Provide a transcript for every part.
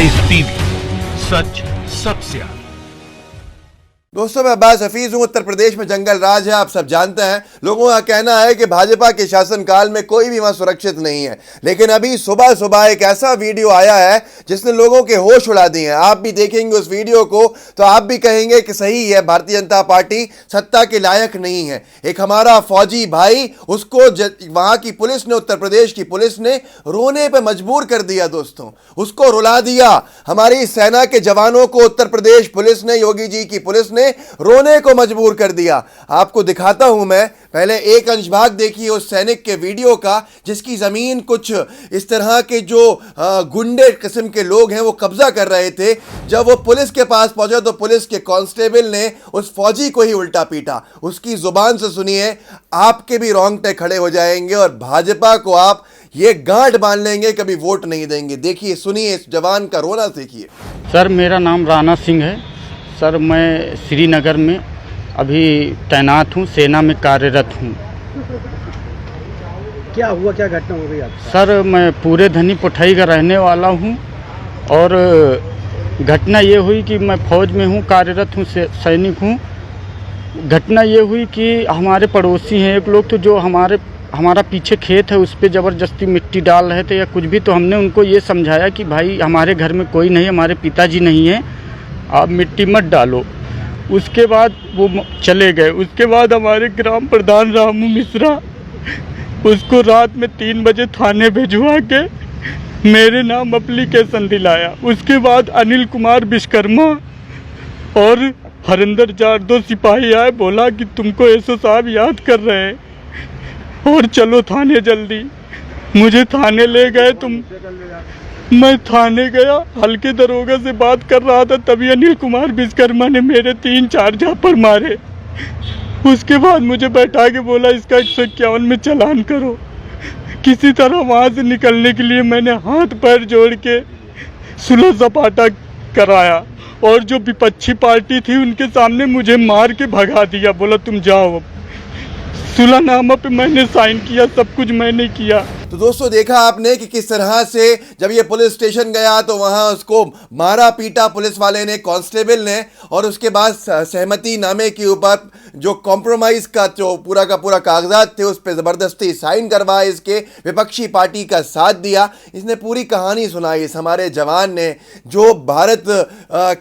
Ice TV, सच सबसे आगे। दोस्तों, मैं अब्बास हफीज हूं। उत्तर प्रदेश में जंगल राज है, आप सब जानते हैं। लोगों का कहना है कि भाजपा के शासनकाल में कोई भी वहां सुरक्षित नहीं है, लेकिन अभी सुबह सुबह एक ऐसा वीडियो आया है जिसने लोगों के होश उड़ा दिए हैं। आप भी देखेंगे उस वीडियो को तो आप भी कहेंगे कि सही है, भारतीय जनता पार्टी सत्ता के लायक नहीं है। एक हमारा फौजी भाई, उसको वहां की पुलिस ने, उत्तर प्रदेश की पुलिस ने रोने पर मजबूर कर दिया। दोस्तों, उसको रुला दिया। हमारी सेना के जवानों को उत्तर प्रदेश पुलिस ने, योगी जी की पुलिस ने रोने को मजबूर कर दिया। आपको दिखाता हूं मैं, पहले एक अंश भाग देखिए उस सैनिक के वीडियो का, जिसकी जमीन कुछ इस तरह के जो गुंडे किस्म के लोग हैं वो कब्जा कर रहे थे। जब वो पुलिस के पास पहुंचा तो पुलिस के कांस्टेबल ने उस फौजी को ही उल्टा पीटा। उसकी जुबान से सुनिए, आपके भी रोंगटे खड़े हो जाएंगे और भाजपा को आप ये गांठ बांध लेंगे, कभी वोट नहीं देंगे। देखिए, सुनिए इस जवान का रोना, देखिए। सर, मेरा नाम राणा सिंह है। सर, मैं श्रीनगर में अभी तैनात हूँ, सेना में कार्यरत हूँ। क्या हुआ, क्या घटना हो गई आपके साथ? सर, मैं पूरे धनी पुठाई का रहने वाला हूँ और घटना ये हुई कि मैं फौज में हूँ, कार्यरत हूँ, सैनिक हूँ। घटना ये हुई कि हमारे पड़ोसी हैं एक लोग, तो जो हमारा पीछे खेत है उस पर ज़बरदस्ती मिट्टी डाल रहे थे या कुछ भी। तो हमने उनको ये समझाया कि भाई हमारे घर में कोई नहीं, हमारे पिताजी नहीं हैं, आप मिट्टी मत डालो। उसके बाद वो चले गए। उसके बाद हमारे ग्राम प्रधान रामू मिश्रा उसको रात में 3 बजे थाने भिजवा के मेरे नाम एप्लीकेशन दिलाया। उसके बाद अनिल कुमार विश्वकर्मा और हरिंदर जाट 2 सिपाही आए, बोला कि तुमको एसओ साहब याद कर रहे हैं और चलो थाने जल्दी। मुझे थाने ले गए। मैं थाने गया, हल्के दरोगा से बात कर रहा था, तभी अनिल कुमार विश्वकर्मा ने मेरे 3-4 झापड़ मारे। उसके बाद मुझे बैठा के बोला इसका 151 में चालान करो। किसी तरह वहाँ से निकलने के लिए मैंने हाथ पैर जोड़ के सुलह सपाटा कराया और जो विपक्षी पार्टी थी उनके सामने मुझे मार के भगा दिया। बोला तुम जाओ। अब सुलहनामा पे मैंने साइन किया, सब कुछ मैंने किया। तो दोस्तों, देखा आपने कि किस तरह से जब ये पुलिस स्टेशन गया तो वहां उसको मारा पीटा पुलिस वाले ने, कांस्टेबल ने, और उसके बाद सहमति नामे के ऊपर जो कॉम्प्रोमाइज का जो पूरा का पूरा कागजात थे उस पर ज़बरदस्ती साइन करवाए, इसके विपक्षी पार्टी का साथ दिया। इसने पूरी कहानी सुनाई। इस हमारे जवान ने जो भारत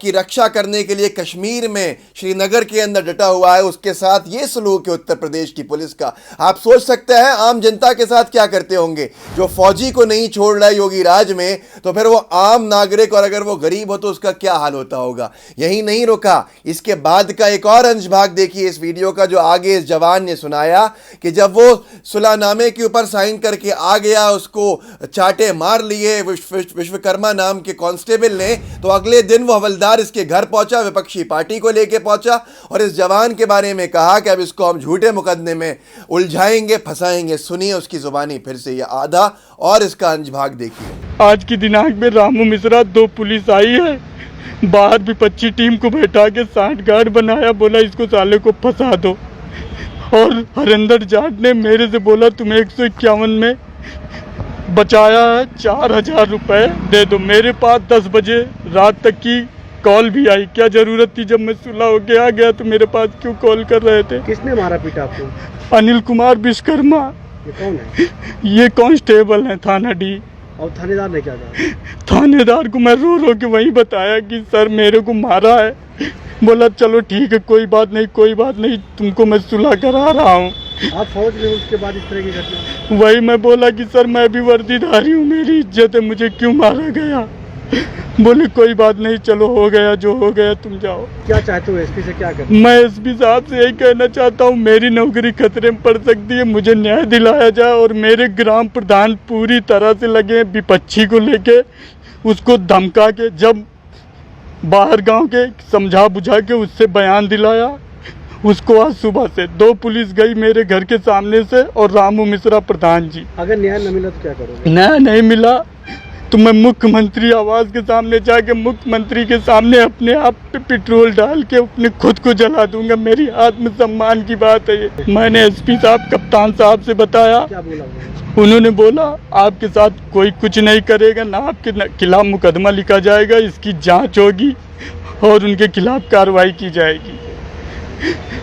की रक्षा करने के लिए कश्मीर में श्रीनगर के अंदर डटा हुआ है, उसके साथ ये सलूक है उत्तर प्रदेश की पुलिस का। आप सोच सकते हैं आम जनता के साथ क्या करते होंगे। जो फौजी को नहीं छोड़ रहा है योगी राज में, तो फिर वो आम नागरिक, और अगर वो गरीब हो तो उसका क्या हाल होता होगा। यही नहीं रुका, इसके बाद का एक और अंश भाग देखिए इस वीडियो का, जो आगे इस जवान ने सुनाया कि जब वो सुलहनामे के ऊपर साइन करके आ गया, उसको चाटे मार लिए विश्वकर्मा नाम के कांस्टेबल ने, तो अगले दिन वो हवलदार इसके घर पहुंचा, विपक्षी पार्टी को लेके पहुंचा और इस जवान के बारे में कहा कि अब इसको हम झूठे मुकदमे में उलझाएंगे, फंसाएंगे। सुनिए उसकी जुबानी फिर से ये आधा और इसका अंश भाग देखिए। आज की दिनांक में रामू मिश्रा 2 पुलिस आई है, बाहर विपक्षी टीम को बैठा के 60 गार्ड बनाया, बोला इसको साले को फंसा दो। और हरिंदर जाट ने मेरे से बोला तुम्हें 151 में बचाया है, 4000 रुपये दे दो। मेरे पास 10 बजे रात तक की कॉल भी आई। क्या जरूरत थी, जब मैं सुलह होके आ गया तो मेरे पास क्यों कॉल कर रहे थे? किसने मारा पीटा आपको? अनिल कुमार विश्वकर्मा। ये कौन है? ये कांस्टेबल है थाना डी। और थानेदार ने क्या कहा? थानेदार को मैं रो रो के वही बताया कि सर मेरे को मारा है। बोला चलो ठीक है, कोई बात नहीं, तुमको मैं सुलह करा रहा हूँ। आप फौज में उसके बाद इस तरह की घटना? वही मैं बोला कि सर मैं भी वर्दीधारी हूँ, मेरी इज्जत है, मुझे क्यों मारा गया? बोले कोई बात नहीं, चलो हो गया जो हो गया, तुम जाओ। क्या चाहते हो एसपी से, क्या करते? मैं एसपी साहब से यही कहना चाहता हूँ, मेरी नौकरी खतरे में पड़ सकती है, मुझे न्याय दिलाया जाए। और मेरे ग्राम प्रधान पूरी तरह से लगे विपक्षी को लेके, उसको धमका के, जब बाहर गांव के समझा बुझा के उससे बयान दिलाया। उसको आज सुबह से 2 पुलिस गई मेरे घर के सामने से और रामू मिश्रा प्रधान जी। अगर न्याय न मिला तो क्या करोगे? न्याय नहीं मिला तो मैं मुख्यमंत्री आवास के सामने जाके मुख्यमंत्री के सामने अपने आप पे पेट्रोल डाल के अपने खुद को जला दूंगा। मेरी आत्मसम्मान की बात है ये। मैंने एसपी साहब, कप्तान साहब से बताया, क्या बोला उन्होंने? उन्होंने बोला आपके साथ कोई कुछ नहीं करेगा, ना आपके खिलाफ मुकदमा लिखा जाएगा, इसकी जांच होगी और उनके खिलाफ कार्रवाई की जाएगी।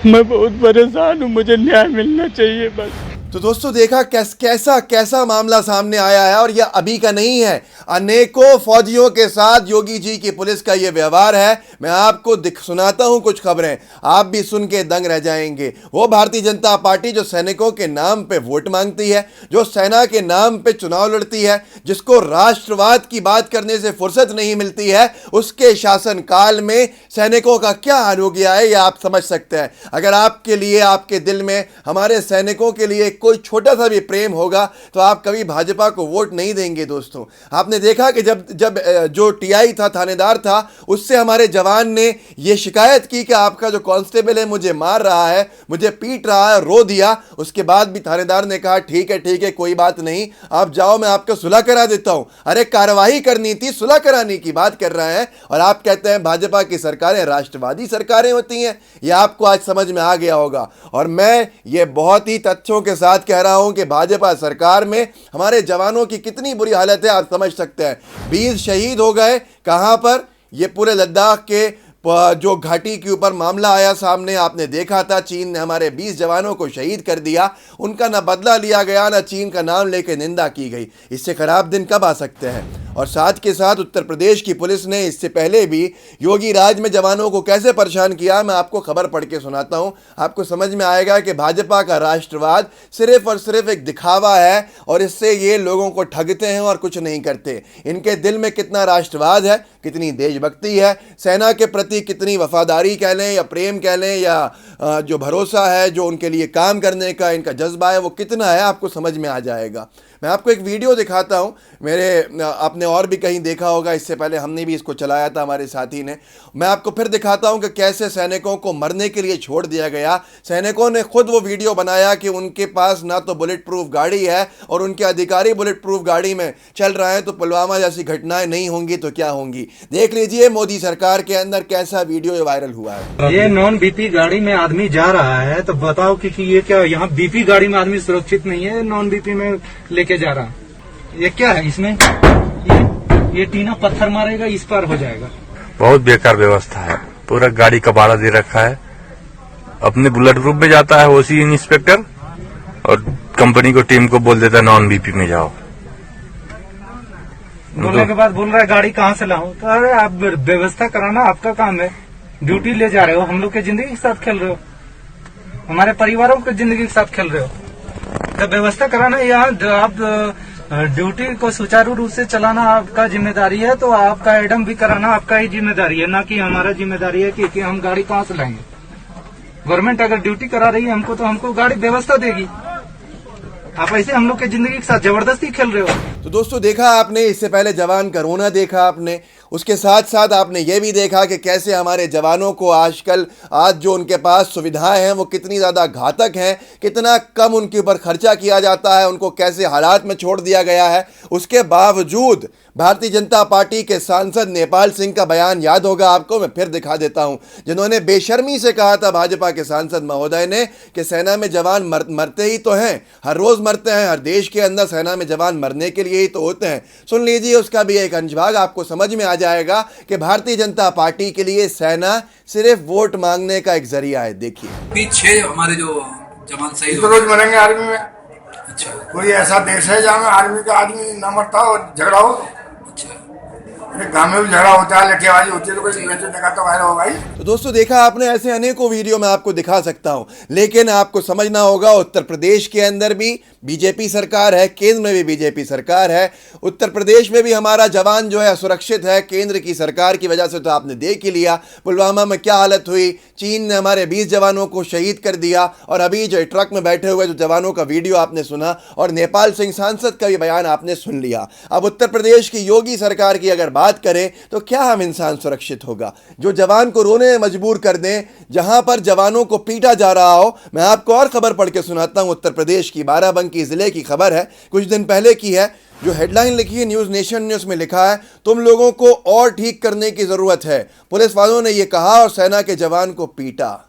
मैं बहुत परेशान हूँ, मुझे न्याय मिलना चाहिए बस। तो दोस्तों देखा कैसा मामला सामने आया है, और यह अभी का नहीं है। अनेकों फौजियों के साथ योगी जी की पुलिस का यह व्यवहार है। मैं आपको सुनाता हूं कुछ खबरें, आप भी सुन के दंग रह जाएंगे। वो भारतीय जनता पार्टी जो सैनिकों के नाम पे वोट मांगती है, जो सेना के नाम पे चुनाव लड़ती है, जिसको राष्ट्रवाद की बात करने से फुर्सत नहीं मिलती है, उसके शासनकाल में सैनिकों का क्या हाल हो गया है, यह आप समझ सकते हैं। अगर आपके लिए, आपके दिल में हमारे सैनिकों के लिए कोई छोटा सा भी प्रेम होगा तो आप कभी भाजपा को वोट नहीं देंगे। दोस्तों आपने देखा कि जब जो टीआई था, थानेदार था, उससे हमारे जवान ने यह शिकायत की कि आपका जो कांस्टेबल है मुझे मार रहा है, मुझे पीट रहा है, रो दिया। उसके बाद भी थानेदार ने कहा ठीक है कोई बात नहीं, आप जाओ, मैं आपको सुलह करा देता हूं। अरे कार्रवाई करनी थी, सुलह कराने की बात कर रहे हैं, और आप कहते हैं भाजपा की सरकारें राष्ट्रवादी सरकारें होती हैं। यह आपको आज समझ में आ गया होगा। और मैं ये बहुत ही तथ्यों के साथ कह रहा हूं कि भाजपा सरकार में हमारे जवानों की कितनी बुरी हालत है, आप समझ सकते हैं। 20 शहीद हो गए। कहां पर? ये पूरे लद्दाख के जो घाटी के ऊपर मामला आया सामने, आपने देखा था, चीन ने हमारे 20 जवानों को शहीद कर दिया। उनका ना बदला लिया गया, ना चीन का नाम लेके निंदा की गई। इससे खराब दिन कब आ सकते हैं? और साथ के साथ उत्तर प्रदेश की पुलिस ने इससे पहले भी योगी राज में जवानों को कैसे परेशान किया, मैं आपको खबर पढ़ के सुनाता हूं। आपको समझ में आएगा कि भाजपा का राष्ट्रवाद सिर्फ और सिर्फ एक दिखावा है, और इससे ये लोगों को ठगते हैं और कुछ नहीं करते। इनके दिल में कितना राष्ट्रवाद है, कितनी देशभक्ति है, सेना के प्रति कितनी वफादारी कह लें या प्रेम कह लें, या जो भरोसा है, जो उनके लिए काम करने का इनका जज्बा है, वो कितना है, आपको समझ में आ जाएगा। मैं आपको एक वीडियो दिखाता हूं। आपने और भी कहीं देखा होगा, इससे पहले हमने भी इसको चलाया था हमारे साथी ने। मैं आपको फिर दिखाता हूं कि कैसे सैनिकों को मरने के लिए छोड़ दिया गया। सैनिकों ने खुद वो वीडियो बनाया कि उनके पास ना तो बुलेट प्रूफ गाड़ी है, और उनके अधिकारी बुलेट प्रूफ गाड़ी में चल रहे हैं, तो पुलवामा जैसी घटनाएं नहीं होंगी तो क्या होंगी। देख लीजिए मोदी सरकार के अंदर कैसा वीडियो वायरल हुआ है। ये नॉन बीपी गाड़ी में आदमी जा रहा है, तो बताओ कि ये क्या, यहाँ बीपी गाड़ी में आदमी सुरक्षित नहीं है, नॉन बीपी में लेके जा रहा। ये क्या है इसमें? ये टीना पत्थर मारेगा, इस पार हो जाएगा। बहुत बेकार व्यवस्था है, पूरा गाड़ी का भाड़ा दे रखा है। अपने बुलेट प्रूफ में जाता है ओसी इंस्पेक्टर, और कंपनी को टीम को बोल देता है नॉन बीपी में जाओ। बोलने के बाद बोल रहा है गाड़ी कहाँ से लाऊं? तो अरे आप व्यवस्था कराना आपका काम है, ड्यूटी ले जा रहे हो, हम लोग की जिंदगी के साथ खेल रहे हो, हमारे परिवारों की जिंदगी के साथ खेल रहे हो। तो व्यवस्था कराना, यहाँ आप ड्यूटी को सुचारू रूप से चलाना आपका जिम्मेदारी है, तो आपका एडम भी कराना आपका ही जिम्मेदारी है, ना कि हमारा जिम्मेदारी है कि हम गाड़ी कहाँ से लाएंगे। गवर्नमेंट अगर ड्यूटी करा रही है हमको, तो हमको गाड़ी व्यवस्था देगी। आप ऐसे हम लोग की जिंदगी के साथ जबरदस्ती खेल रहे हो। तो दोस्तों देखा आपने, इससे पहले जवान का रोना देखा आपने, उसके साथ साथ आपने ये भी देखा कि कैसे हमारे जवानों को आज जो उनके पास सुविधाएं हैं वो कितनी ज़्यादा घातक हैं, कितना कम उनके ऊपर खर्चा किया जाता है, उनको कैसे हालात में छोड़ दिया गया है। उसके बावजूद भारतीय जनता पार्टी के सांसद नेपाल सिंह का बयान याद होगा आपको, मैं फिर दिखा देता हूं, जिन्होंने बेशर्मी से कहा था भाजपा के सांसद महोदय ने कि सेना में जवान मरते ही तो हैं, हर रोज मरते हैं, हर देश के अंदर सेना में जवान मरने के लिए ही तो होते हैं। सुन लीजिए उसका भी एक अंशभाग, आपको समझ में आ जाएगा कि भारतीय जनता पार्टी के लिए सेना सिर्फ वोट मांगने का एक जरिया है। देखिए, पीछे हमारे जो जवान शहीद तो रोज मरेंगे आर्मी में। अच्छा कोई ऐसा देश है जहाँ आर्मी का आदमी न मरता हो, झगड़ा हो। गाँव में भी झगड़ा होता है, लठेबाजी होती है, तो कोई देखा तो वायरल हो भाई। तो दोस्तों देखा आपने, ऐसे अनेकों वीडियो मैं आपको दिखा सकता हूं, लेकिन आपको समझना होगा उत्तर प्रदेश के अंदर भी बीजेपी सरकार है, केंद्र में भी बीजेपी सरकार है। उत्तर प्रदेश में भी हमारा जवान जो है सुरक्षित है केंद्र की सरकार की वजह से। तो आपने देख ही लिया पुलवामा में क्या हालत हुई, चीन ने हमारे 20 जवानों को शहीद कर दिया, और अभी जो ट्रक में बैठे हुए जो जवानों का वीडियो आपने सुना, और नेपाल सिंह सांसद का भी बयान आपने सुन लिया। अब उत्तर प्रदेश की योगी सरकार की अगर बात बात करें तो क्या हम इंसान सुरक्षित होगा जो जवान को रोने में मजबूर कर दें, जहां पर जवानों को पीटा जा रहा हो। मैं आपको और खबर पढ़ के सुनाता हूं, उत्तर प्रदेश की बाराबंकी जिले की खबर है, कुछ दिन पहले की है। जो हेडलाइन लिखी है न्यूज़ नेशन ने, उसमें लिखा है तुम लोगों को और ठीक करने की ज़रूरत है, पुलिस वालों ने यह कहा और सेना के जवान को पीटा।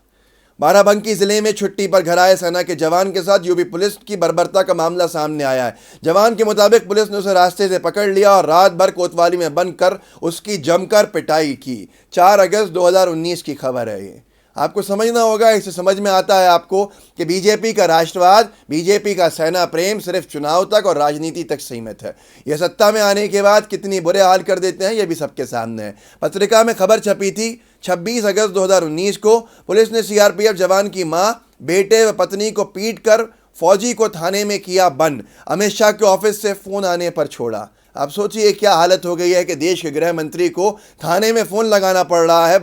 बाराबंकी जिले में छुट्टी पर घर आए सेना के जवान के साथ यूपी पुलिस की बर्बरता का मामला सामने आया है। जवान के मुताबिक पुलिस ने उसे रास्ते से पकड़ लिया और रात भर कोतवाली में बंद कर उसकी जमकर पिटाई की। 4 अगस्त 2019 की खबर है ये। आपको समझना होगा, इससे समझ में आता है आपको कि बीजेपी का राष्ट्रवाद, बीजेपी का सेना प्रेम सिर्फ चुनाव तक और राजनीति तक सीमित है। यह सत्ता में आने के बाद कितनी बुरे हाल कर देते हैं, यह भी सबके सामने है। पत्रिका में खबर छपी थी 26 अगस्त 2019 को, पुलिस ने सीआरपीएफ जवान की मां, बेटे व पत्नी को पीट कर फौजी को थाने में किया बंद। अमित शाह के ऑफिस से फोन आने पर छोड़ा। आप सोचिए क्या हालत हो गई है कि देश के गृह मंत्री को थाने में फ़ोन लगाना पड़ रहा है।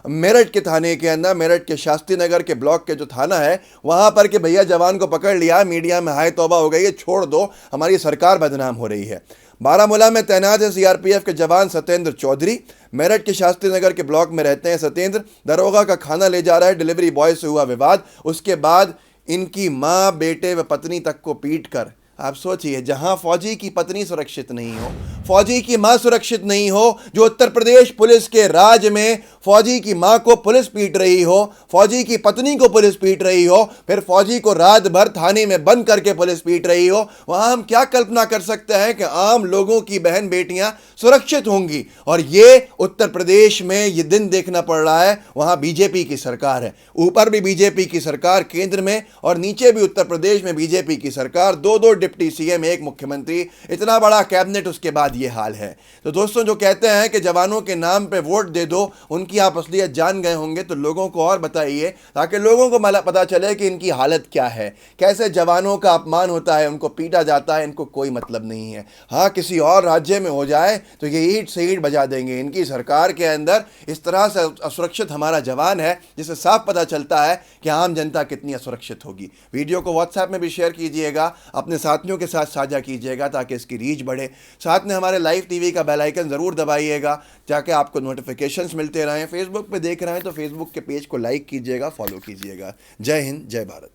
मेरठ के थाने के अंदर, मेरठ के शास्त्री नगर के ब्लॉक के जो थाना है वहाँ पर कि भैया जवान को पकड़ लिया, मीडिया में हाय तौबा हो गई है, छोड़ दो, हमारी सरकार बदनाम हो रही है। बारामूला में तैनात है सीआरपीएफ के जवान सत्येंद्र चौधरी। मेरठ के शास्त्री नगर के ब्लॉक में रहते हैं सत्येंद्र। दरोगा का खाना ले जा रहा है, डिलीवरी बॉय से हुआ विवाद, उसके बाद इनकी माँ, बेटे व पत्नी तक को पीट कर। आप सोचिए, जहां फौजी की पत्नी सुरक्षित नहीं हो, फौजी की मां सुरक्षित नहीं हो, जो उत्तर प्रदेश पुलिस के राज में फौजी की मां को पुलिस पीट रही हो, फौजी की पत्नी को पुलिस पीट रही हो, फिर फौजी को रात भर थाने में बंद करके पुलिस पीट रही हो, वहां हम क्या कल्पना कर सकते हैं कि आम लोगों की बहन बेटियां सुरक्षित होंगी। और ये उत्तर प्रदेश में ये दिन देखना पड़ रहा है। वहां बीजेपी की सरकार है, ऊपर भी बीजेपी की सरकार केंद्र में और नीचे भी उत्तर प्रदेश में बीजेपी की सरकार, 2 डिप्टी सीएम, 1 मुख्यमंत्री, इतना बड़ा कैबिनेट, उसके बाद ये हाल है। तो दोस्तों, जो कहते हैं कि जवानों के नाम पे वोट दे दो, उनकी आप असलियत जान गए होंगे, तो लोगों को और बताइए ताकि लोगों को पता चले कि इनकी हालत क्या है, कैसे जवानों का अपमान होता है, उनको पीटा जाता है, इनको कोई मतलब नहीं है। हाँ, किसी और राज्य में हो जाए तो ये ईंट से ईंट बजा देंगे। इनकी सरकार के अंदर इस तरह से असुरक्षित हमारा जवान है, जिससे साफ पता चलता है कि आम जनता कितनी असुरक्षित होगी। वीडियो को व्हाट्सएप में भी शेयर कीजिएगा, अपने साथियों के साथ साझा कीजिएगा ताकि इसकी रीच बढ़े। साथ में हमारे लाइव टीवी का बेल आइकन ज़रूर दबाइएगा ताकि आपको नोटिफिकेशंस मिलते रहें। फेसबुक पे देख रहे हैं तो फेसबुक के पेज को लाइक कीजिएगा, फॉलो कीजिएगा। जय हिंद, जय भारत।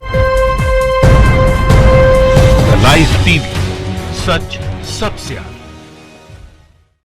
लाइव टीवी, सच सबसे आगे।